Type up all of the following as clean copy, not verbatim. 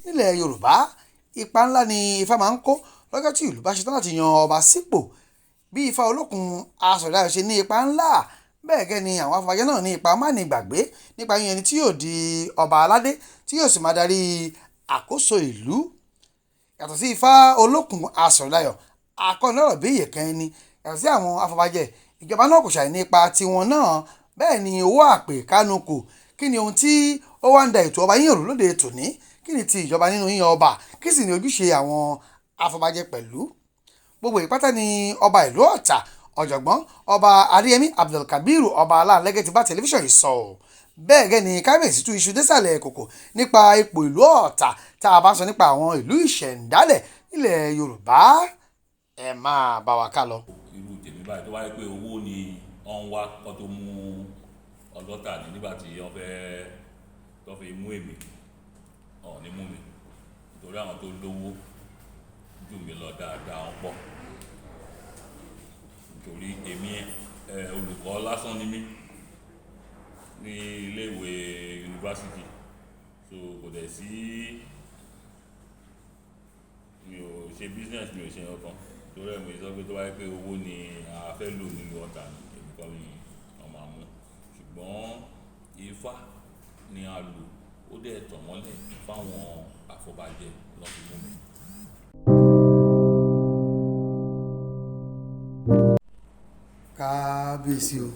nílẹ̀ Yorùbá ipa ńlá ni Ifá máa ń kó lọ́jọ́ tí ìlú bá ṣetán láti yan ọba sípò. Bí Ifá olókun Aṣa Àti Ìṣẹ ṣe ní ipa ńlá, bẹ́ẹ̀ gẹ́ ni àwọn afọbajẹ náà ní ipa mánigbàgbé nípa yíyan ẹni tí yóò di ọba aládé tí yóò sì máa darí àkóso ìlú. Yàtọ̀ sí Ifá olókun Aṣa Àti Ìṣẹ, akọ́nilọ́rọ̀ bí ìyẹ̀kẹ́ ni. Yàtọ̀ sí àwọn afọbajẹ, ìjọba náà kò ṣàì ní ipa tiwọn náà. Bẹ́ẹ̀ ni owó àpè kánukò. Kí ni ohun tí ó wá ń da ètò ọba yíyan rú lóde tòní? Kí ni ti ìjọba nínú yíyan ọba? Kí sì ni ojúṣe àwọn afọbajẹ pẹ̀lú? Gbogbo ìpátá ni ọba ìlú Ọ̀tà, ọ̀jọ̀gbọ́n Oba Adéyemí Obalanlege ti bá tẹlifíṣàn yìí sọ. Bẹ́ẹ̀ gẹ́ ni kábíyèsí tú iṣu désàlẹ̀ kòkò nípa ipò ìlú Ọ̀tà tá a bá sọ nípa àwọn ìlú ìṣẹ̀ǹdálẹ̀ nílẹ̀ Yorùbá. Ẹ máa bá wa ká lọ. Irú tèmi báyìí tó wáyé pé owó ni wọ́n ń wá kó tó mú ọlọ́tà ní nígbà tí wọ́n fẹ́ tó fi mú èmi ní mú mi nítorí àwọn tó lówó jù mí lọ dáadáa wọ́n pọ̀. Nítorí èmi olùkọ́ lásán ni mí ní iléèwé yunifásitì, so kò dẹ̀ sí mi ò ṣe business, mi ò ṣe ọkàn torí ẹ̀mí sọ pé tó wáyé pé owó ni a fẹ́ lò nínú Ọ̀tà ní èmi kọ́ ni ọmọ àmú, ṣùgbọ́n Ifá ni a lò, ó dẹ̀ tàn mọ́lẹ̀ fáwọn afọbajẹ lọ́sùn mú mi. Kábíyèsí o,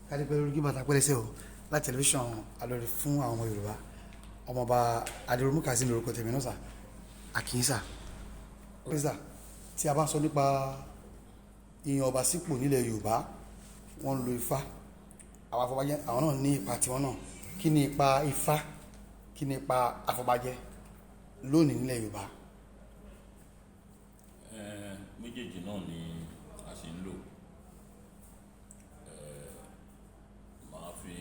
kádìpẹ́ lórí bàtà pẹ́lẹ́sẹ̀ o, láti tẹlifíṣàn Alóore fún àwọn ọmọ Yorùbá. Ọmọọba Adéyemí Kazeem lórúkọ tèmi náà sà, àkíyèsà pẹ́sà. Tí a bá ń sọ nípa ìyàn ọba sípò nílẹ̀ Yorùbá, wọ́n ń lo Ifá. Àwọn afọbajẹ àwọn náà ní ipa tiwọn náà. Kí ni ipa Ifá? Kí ni ipa afọbajẹ lónìí nílẹ̀ Yorùbá? Méjèèjì náà ni a ṣe ń lò. Màá fi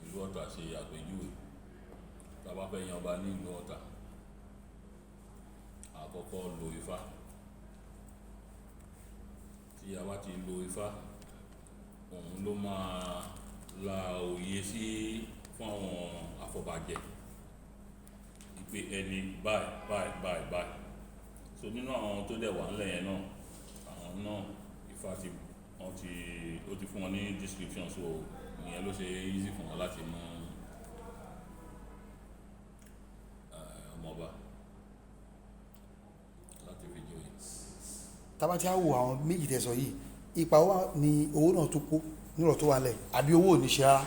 ìlú Ọ̀tà ṣe àpèjúwe. Tá bá fẹ́ yan ọba ní ìlú Ọ̀tà, àkọ́kọ́ lo Ifá. Tí a bá ti lo Ifá, òun ló máa la òye sí fún àwọn afọbajẹ ìpè ẹni báyìí báyìí báyìí báyìí. So nínú àwọn tó dẹ̀ wà ńlẹ̀ yẹn náà, àwọn náà Ifá ó ti fún wọn ní description, so ìyẹn ló ṣe easy fún wọn láti mú ọmọọba láti fi joyè. Tá bá ti á wo àwọn méjì tẹ̀sọ̀ yìí, ipa wa ni owó náà tó kó nírọ̀ tó wà lẹ̀ àbí owó ò ní ṣe rárá?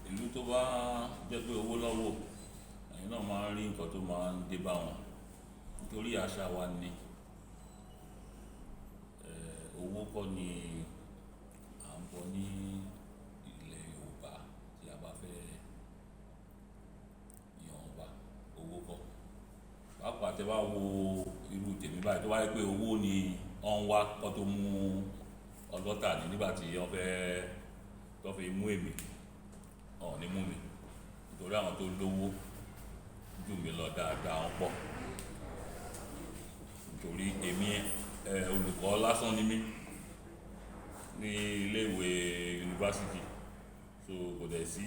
Ìlú tó bá jẹ́ pé owó lọ́wọ́, ẹ̀yin náà máa ń rí nǹkan tó máa ń dé bá wọn nítorí àṣà wa ni owó kọ́ ni à ń bọ̀ ní ilẹ̀ Yorùbá. Tí a bá fẹ́ yan ọba, owó kọ́. Pàápàá tẹ́ bá wo irú tèmi báyìí tó wáyé pé owó ni wọ́n ń wá kó tó mú ọlọ́tà ní nígbà tí wọ́n fẹ́ tó fi mú èmi ní mú mi nítorí àwọn tó lówó jù mí lọ dáadáa wọ́n pọ̀. Nítorí èmi olùkọ́ lásán ni mí ní iléèwé yunifásitì, so kò dẹ̀ sí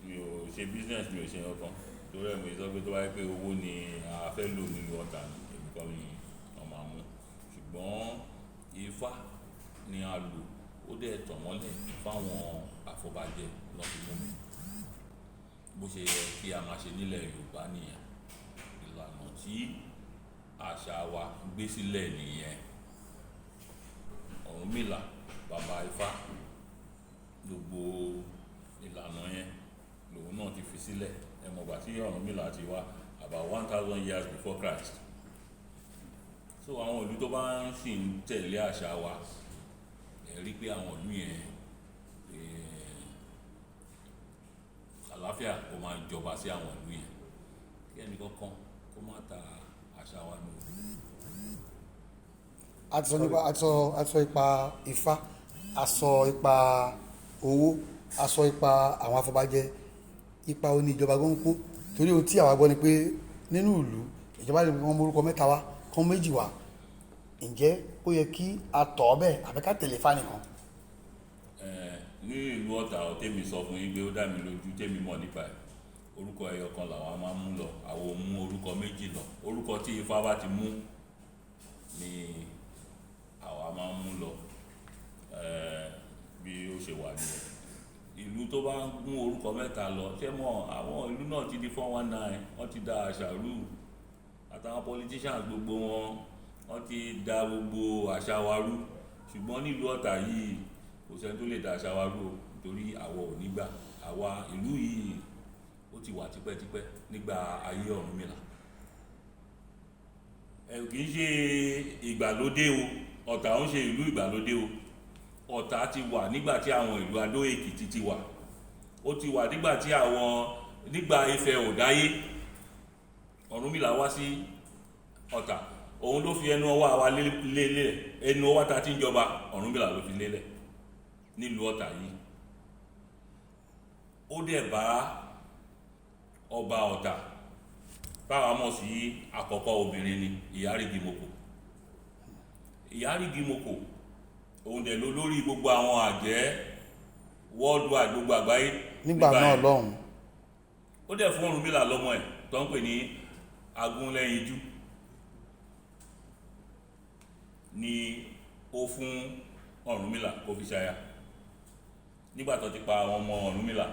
mi ò ṣe business, mi ò ṣe ọkàn torí ẹ̀mí sọ pé tó wáyé pé owó ni a fẹ́ lò nínú Ọ̀tà ní èmi kọ́ ni ọmọ àmú, ṣùgbọ́n Ifá ni a lò, ó dẹ̀ tàn mọ́lẹ̀ fáwọn afọbajẹ lọ́sùn mú mi. Bó ṣe yẹ kí a máa ṣe nílẹ̀ Yorùbá nìyẹn, ìlànà tí àṣà wa gbé sílẹ̀ nìyẹn. Ọ̀rúnmìlà bàbá Ifá, gbogbo ìlànà yẹn lòun náà ti fi sílẹ̀. Ẹ mọ̀ gbà tí Ọ̀rúnmìlà ti wá about 1000 years before Christ. So àwọn ìlú tó bá ń sì ń tẹ̀lé àṣà wa, rí pé àwọn ìlú yẹn àlàáfíà kò máa jọba sí àwọn ìlú yẹn, kí ẹnì kankan kó má ta àṣà wa nù. A ti sọ ipa Ifá, a sọ ipa owó, a sọ ipa àwọn afọbajẹ, ipa oní ìjọba gbọ́n kó. Torí ohun tí àwa gbọ́ ni pé nínú ìlú ìjọba lè wọ́n mórúkọ mẹ́ta wá, kan méjì wá. Ǹjẹ́ ó yẹ kí a tọ̀ ọ́ bẹ́ẹ̀ àbí ká tẹ̀lé Ifá nìkan? ní ìlú Ọ̀tà tèmi sọ fún yín pé ó dá mi lójú tèmi mọ̀ nípa ẹ̀, orúkọ ẹyọ kan làwọn máa ń mú lọ, àwọn ò mú orúkọ méjì lọ. Orúkọ tí Ifá bá ti mú ni àwa máa ń mú lọ, bí ó ṣe wà nìyẹn. Ìlú tó bá mú orúkọ mẹ́ta lọ, ṣé mọ̀ àwọn ìlú náà ti di 419, wọ́n ti da àṣà rú, àtàwọn politicians gbogbo wọ́n ti da gbogbo àṣà wa rú. Ṣùgbọ́n nílùú Ọ̀tà yìí kò sẹ́ni tó lè da àṣà wa rú o, nítorí àwa ò ní gbà. Àwa ìlú yìí ó ti wà tipẹ́tipẹ́ nígbà ayé Ọ̀rúnmìlà. Kì í ṣe ìgbàlódé o, Ọ̀tà ń ṣe ìlú ìgbàlódé o. Ọ̀tà ti wà nígbà tí àwọn ìlú Adó Èkìtì ti wà. Ó ti wà nígbà tí nígbà Ifẹ̀ ò dáyé. Ọ̀rúnmìlà wá sí Ọ̀tà, òun ló fi ẹnu ọwọ́ àwa lélẹ̀, ẹnu ọwọ́ ta tí ń jọba Ọ̀rúnmìlà ló fi lélẹ̀ nílùú Ọ̀tà yìí. Ó dẹ̀ bá ọba Ọ̀tà táwa mọ̀ sí àkọ́kọ́ obìnrin ni Ìyárígimoko. Ìyárígimoko òun dẹ̀ ló lórí gbogbo àwọn àjẹ́ worldwide, gbogbo àgbáyé nígbà náà lọ́hùn. Ó dẹ̀ fún Ọ̀rúnmìlà lọ́mọ ẹ̀ tó ń pè ní Agúnlẹ́yinjú, ni ó fún Ọ̀rúnmìlà kó fi ṣaya nígbà tó ti pa àwọn ọmọ Ọ̀rúnmìlà.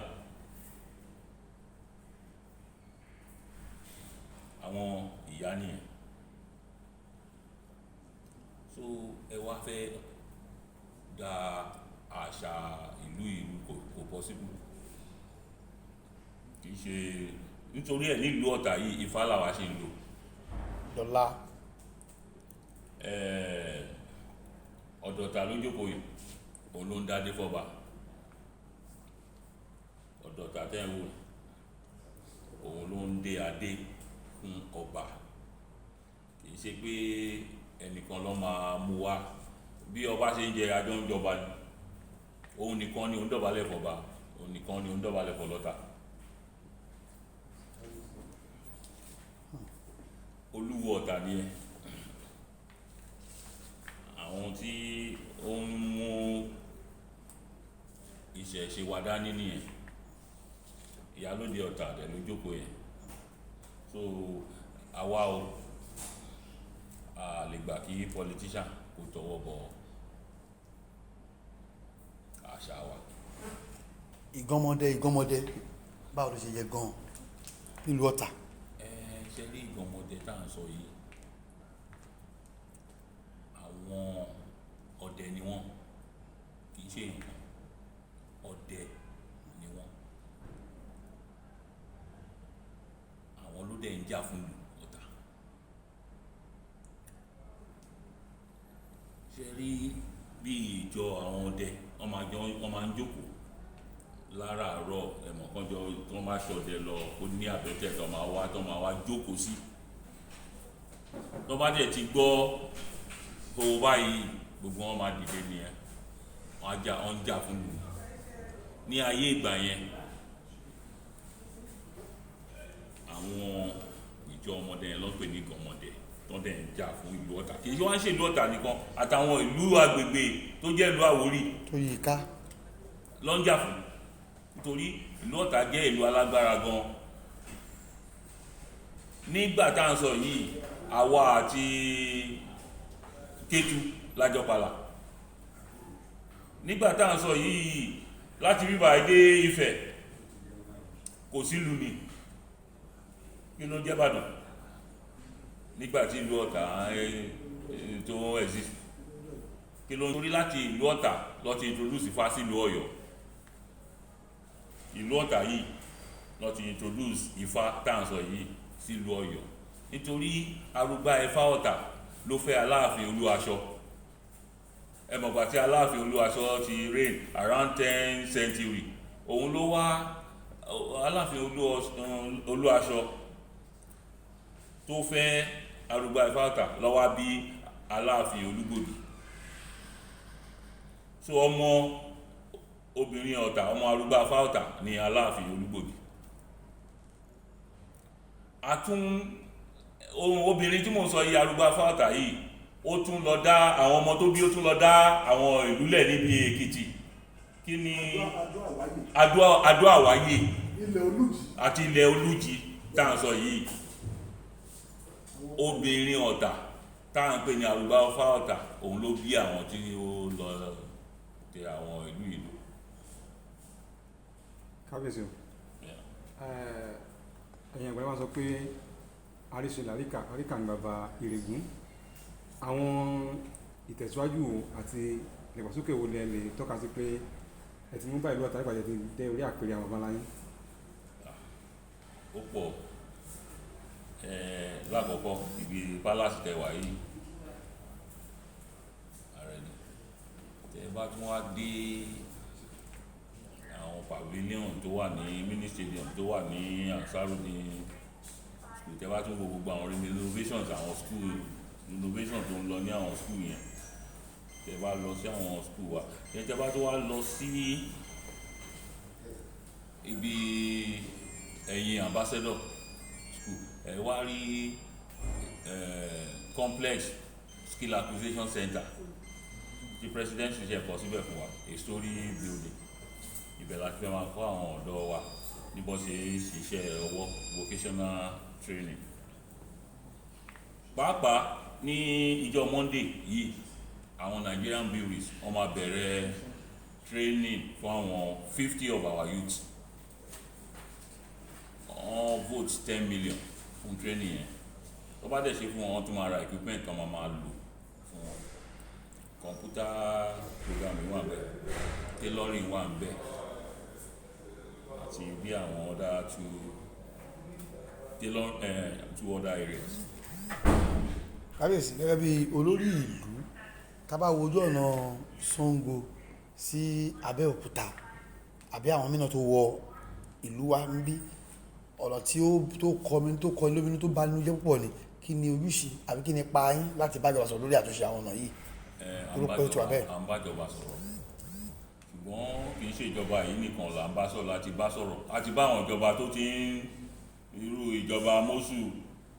Àwọn ìyá nìyẹn. So ẹ wá fẹ́ da àṣà ìlú kò possible. Kì í ṣe nítorí ẹ̀ nílùú Ọ̀tà yìí Ifá làwa ṣe ń lò. Dọ́là. Ọ̀dọ̀ta ló jókòó yìí, òun ló ń dádé fọ́ba. Ọ̀dọ̀ta tẹ́ ń wò, òun ló ń dé adé fún ọba. Kì í ṣe pé ẹnìkan ló máa mú wá. Bí ọba ṣe ń jẹ àjọ ń jọba ni, òun nìkan ni ó ń dọ̀bálẹ̀ fọ́ba, òun nìkan ni ó ń dọ̀bálẹ̀ fọ́lọ́ta. Olúwo Ọ̀tà ni ẹ. Àwọn tí ó ń mú ìṣẹ̀ṣe wa dání nìyẹn. Ìyálóde Ọ̀tà dẹ̀ ló jókòó yẹn. So àwa o, a lè gbà kí politician kó tọwọ́ bọ àṣà wa. Ìgànmọ́dé báwo ló ṣe yẹ gan nílùú Ọ̀tà? Ṣe rí ìgànmọ́dé tá à ń sọ yìí, àwọn ọdẹ ni wọ́n, kì í ṣe èèyàn, ọdẹ ni wọ́n. Àwọn ló dẹ̀ ń jà fún ìlú Ọ̀tà. Ṣe rí bí ìjọ àwọn ọdẹ, wọ́n máa ń jókòó láràárọ̀ ẹ̀mọ̀kànjọ́ tó máa ṣọdẹ lọ, ó ní àbẹ́tẹ̀ tó máa wá jókòó sí. Tó bá dẹ̀ ti gbọ́ tó báyìí, gbogbo wọn máa dìde nìyẹn, wọ́n jà fún ìlú. Ní ayé ìgbà yẹn, àwọn ìjọ ọmọdé yẹn ló ń pè ní ìgànmọ́dé tó dẹ̀ ń jà fún ìlú Ọ̀tà. Kì í ṣe wọ́n ń ṣe ìlú Ọ̀tà nìkan, àtàwọn ìlú agbègbè tó jẹ́ ìlú Àwórì tó yí ká ló ń jà fún. Nítorí ìlú Ọ̀tà jẹ́ ìlú alágbára gan. Nígbà tá à ń sọ yìí, àwa àti Kétu lájọpàlà. Nígbà tá à ń sọ yìí, láti bíbà dé Ifẹ̀ kò sí ìlú ni, kí ló jẹ́ Ìbàdàn nígbà tí ìlú Ọ̀tà tó exist. Kí ló ń torí láti ìlú Ọ̀tà lọ ti introduce Ifá sí ìlú Ọ̀yọ́. Ìlú Ọ̀tà yìí lọ ti introduce Ifá tá à ń sọ yìí sí ìlú Ọ̀yọ́. Nítorí arúgbá Ifá Ọ̀tà ló fẹ́ Aláàfin Olúaṣọ. Ẹ mọ̀ gbà tí Aláàfin Olúaṣọ ti reign around 10th century. Òun ló wá Aláàfin Olúaṣọ tó fẹ́ arúgbá Ifá Ọ̀tà ló wá bí Aláàfin Olúgbòdì. So ọmọ obìnrin Ọ̀tà, ọmọ arúgbá Ifá Ọ̀tà ni Aláàfin Olúgbòdì. Obìnrin tí mò ń sọ yìí, arúgbá Ifá Ọ̀tà yìí, ó tún lọ dá àwọn ọmọ tó bí, ó tún lọ dá àwọn ìlú lẹ̀ níbi Èkìtì. kí ni Adó Àwáyé àti ilẹ̀ Olújì tá à ń sọ yìí, obìnrin Ọ̀tà tá à ń pè ní Arúgbá Ọfá Ọ̀tà, òun ló bí àwọn tí ó lọ tẹ àwọn ìlú. Kábíyèsí o, ẹ̀yin àgbàlagbà máa sọ pé àríṣe àríkà ní bàbá ìrègùn. Àwọn ìtẹ̀síwájú àti ìdàgbàsókè wo lẹ lè tọ́ka sí pé ẹ ti mú bá ìlú Ọ̀tà nípa ti dé orí àpèrè àwọn bàbá yín? Ó pọ̀. Lákọ̀ọ́kọ́ ibi pálásì tẹwà yìí, ààrẹ ni tẹ bá tún wá dé àwọn pavilion tó wà ní mini stadium tó wà ní Ansaro ní school, tẹ bá tún wo gbogbo àwọn renovations àwọn school renovation tó ń lọ ní àwọn school yẹn, tẹ bá lọ sí àwọn school wa yẹn, tẹ bá tún wá lọ sí ibi ẹ̀yìn ambassador school, ẹ wá rí complex skill acquisition center tí president ṣe kọ síbẹ̀ fún wa, a story building. Ibẹ̀ la fẹ́ máa kọ́ àwọn ọ̀dọ́ wa ní bó ṣe ṣiṣẹ́ ọwọ́, vocational training. Pàápàá ní ìjọ Monday yìí, àwọn Nigerian breweries wọ́n máa bẹ̀rẹ̀ training fún àwọn 50 of our youths. Wọ́n vote 10 million fún training yẹn. Tó bá dẹ̀ ṣe fún wọn, tún máa ra equipment kan máa lò fún wọn. Computer programming wà ńbẹ̀, tailoring wà ńbẹ̀, àti bí àwọn other two other areas. Kábíyèsí, gẹ́gẹ́ bí olórí ìlú, tá bá wo ojú ọ̀nà Ṣàngó sí Abẹ́òkúta àbí àwọn mìíràn tó wọ ìlú wa ń bí, ọ̀nà tí tó kọ lóminú tó bá nínú jẹ́ púpọ̀ ni, kí ni ojúṣe àbí kí ni pa yín láti bá ìjọba sọ̀rọ̀ lórí àtúnṣe àwọn ọ̀nà yìí? À ń bá ìjọba sọ̀rọ̀, ṣùgbọ́n kì í ṣe ìjọba yìí nìkan là ń bá sọ̀rọ̀, láti bá àwọn ìjọba tó ti ń irú ìjọba Mósù,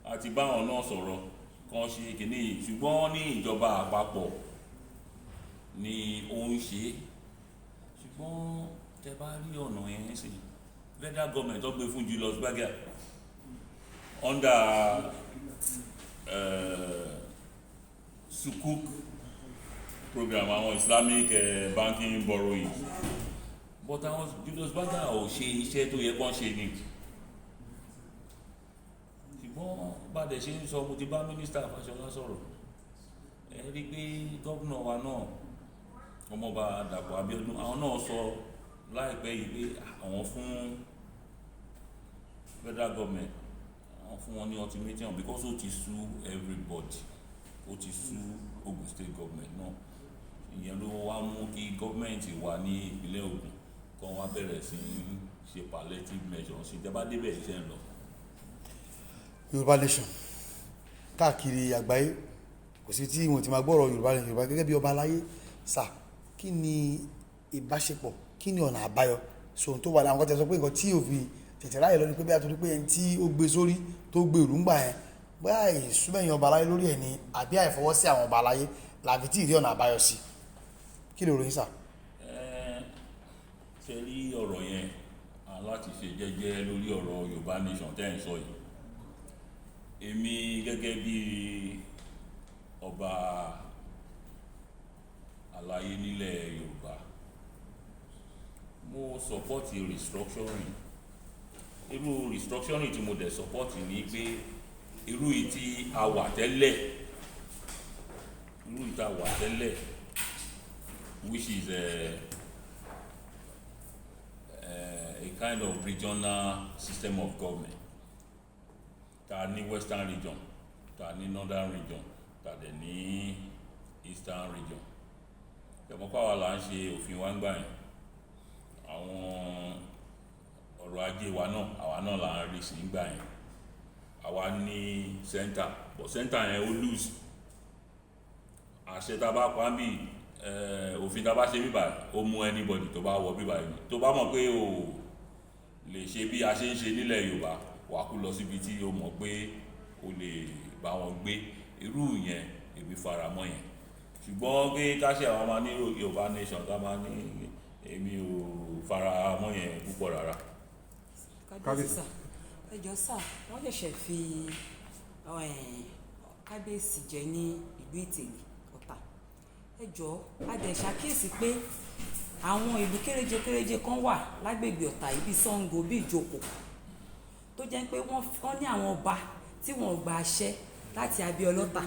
àti bá àwọn náà sọ̀rọ̀ kan ṣe kìíní yìí, ṣùgbọ́n ní ìjọba àpapọ̀ ni ó ń ṣe. Ṣùgbọ́n tẹ bá rí ọ̀nà yẹn sí federal government tó gbé fún Julius Berger under Sukuk program, àwọn Islamic banking borrowing, but àwọn Julius Berger ò ṣe iṣẹ́ tó yẹ kán ṣe ni. Ṣùgbọ́n bá dẹ̀ ṣe ń sọ, mo ti bá mínísítà Fáṣọlá sọ̀rọ̀, ẹ rí pé gómìnà wa náà Ọmọọba Dàpọ̀ Abíọ́dún, àwọn náà sọ láìpẹ́ yìí pé àwọn fún federal government, àwọn fún wọn ní ultimatum because ó ti sú everybody, ó ti sú Ogun State government náà. Ìyẹn ló wá mú kí gọ́ọ̀mẹ̀ntì wa ní ìpínlẹ̀ Ògùn kan wá bẹ̀rẹ̀ sí ṣe palliative measures. Ìjọba débẹ̀ iṣẹ́ ń lọ. Yorùbá nation káàkiri àgbáyé, kò sí tí wọn ti máa gbọ́rọ̀ Yorùbá gẹ́gẹ́ bí ọba aláyé. Sà, kí ni ìbáṣepọ̀, kí ni ọ̀nà àbáyọ sóhun tó wà láwọn kan tẹ́ sọ pé nǹkan tí òfin tètè ráyè lọ ni pé bí a torí pé ẹni tí ó gbé sórí tó gbé ìrúngbà yẹn, bóyá ìsúnmẹ̀yìn ọba aláyé lórí ẹ̀ ni àbí àìfọwọ́sí àwọn ọba aláyé làbí tí ìrí ọ̀nà àbáyọ sí? Kí ló ròyìn sà? Ṣe rí ọ̀rọ̀ yẹn láti ṣe jẹ́jẹ́ lórí ọ̀rọ̀ Yorùbá nation tẹ́ ń sọ yìí. Èmi gẹ́gẹ́ bí ọba aláyé nílẹ̀ Yorùbá, mo support restructuring. Irú restructuring tí mo dẹ̀ support ni pé irú yìí tí a wà tẹ́lẹ̀, which is a kind of regional system of government. Ta ní western region, ta ní northern region, ta dẹ̀ ní eastern region. Tẹ̀mọ́pá wa là ń ṣe òfin wa ń gbà yẹn. Àwọn ọrọ̀ ajé wa náà, àwa náà là ń rí sí ń gbà yẹn. Àwa ní center, but center yẹn ó loose. Àṣẹ tá bá pa bí òfin tá bá ṣe bíbà, ó mú anybody tó bá wọ bíbà yìí. Tó bá mọ̀ pé o lè ṣe bí a ṣe ń ṣe nílẹ̀ Yorùbá, wà kú lọ síbi tí o mọ̀ pé o lè bá wọn gbé. Irú yẹn èmi fara mọ́ yẹn. Ṣùgbọ́n pé ká ṣe àwọn máa ní Yorùbá nation, ká máa ní èmi ò fara mọ́ yẹn púpọ̀ rárá. kábíyèsí sà, ẹ jọ̀ọ́ sà, wọ́n ṣẹ̀ṣẹ̀ fi kábíyèsí jẹ ní ìlú Ìtẹ̀lé Ọ̀tà. Ẹ jọ̀ọ́ a dẹ̀ ṣàkíyèsí pé àwọn ìlú kéréje kan wà lágbègbè Ọ̀tà yìí bíi Ṣàngó bíi Ìjókòó tó jẹ́ pé wọ́n ní àwọn ọba tí wọ́n gba àṣẹ láti abẹ́ Ọlọ́tà,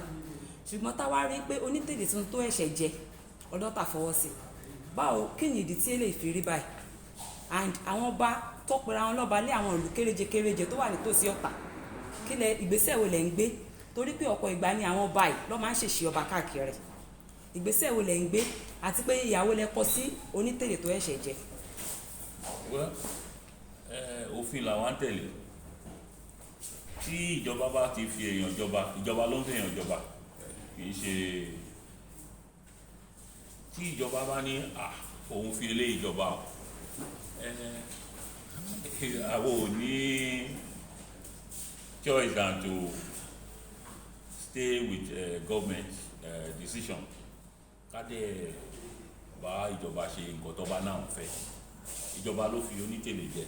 ṣùgbọ́n táwa rí pé onítèlè tuntun tó ẹ̀ṣẹ̀ jẹ Ọlọ́tà fọwọ́ sí. Báwo kí ni ìdí tí èlé fi rí báyìí? And àwọn ọba tó pera wọn lọ́ba lé àwọn ìlú kéréje tó wà nítòsí Ọ̀tà, kí lẹ ìgbésẹ̀ wo lẹ ń gbé? Torí pé ọ̀pọ̀ ìgbà ni àwọn ọba yìí ló máa ń ṣèṣì ọba káàkiri. Ìgbésẹ̀ wo lẹ ń gbé àti pé ìyàwó lẹ kọ sí onítèlè tó ẹ̀ṣẹ̀ jẹ? Òfin làwọn ń tẹ̀lé. Tí ìjọba bá ti fi èèyàn jọba, ìjọba ló ń fi èèyàn jọba, kì í ṣe tí ìjọba bá ní òun fi lé ìjọba àwọn ò ní choice than to stay with government decision. Ká dẹ̀ bá ìjọba ṣe nǹkan tó bá náà fẹ́. Ìjọba ló fi onítèlè jẹ,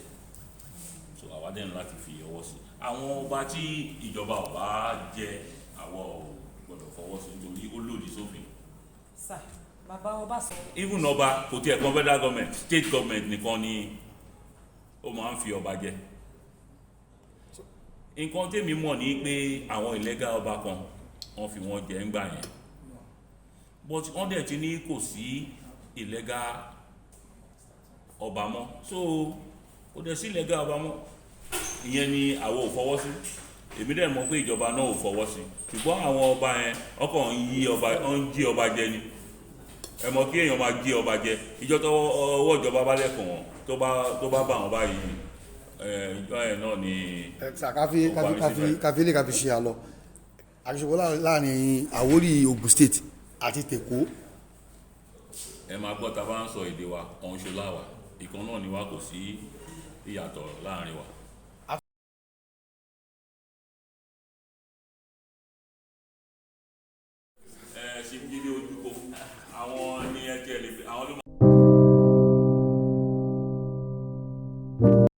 so àwa dẹ̀ ní láti fi ọwọ́ sí. Àwọn ọba tí ìjọba ò bá jẹ, àwọn ò gbọdọ̀ fọwọ́ sí nítorí ó lòdì sófin. Sà, bàbá ọba sọ. Even ọba kò tiẹ̀ kan federal government, state government nìkan ni ó máa ń fi ọba jẹ. Nǹkan tèmi mọ̀ ní pé àwọn illegal ọba kan wọ́n fi wọ́n jẹ ńgbà yẹn, but wọ́n dẹ̀ ti ní kò sí illegal ọba mọ́, so kò dẹ̀ sí illegal ọba mọ́. Ìyẹn ni àwọn ò fọwọ́ sí. Èmi dẹ̀ mọ̀ pé ìjọba náà ò fọwọ́ sí, ṣùgbọ́n àwọn ọba yẹn ọkàn ń jí ọba jẹ ni. Ẹ mọ̀ kí èèyàn máa jí ọba jẹ, ìjọ tó ọwọ́ ìjọba bá lẹ́kùn wọn tó bá bá wọn báyìí, ìjọ yẹn náà ni. káfí ṣe àlọ àṣepọ̀ láàrin Àwórì Ogun State àti tèkó. Ẹ máa gbọ́ ta bá ń sọ èdè wa ọ̀hún ṣe láwà, ìkan náà ni wa, kò sí ìyàtọ̀ láàrin wa.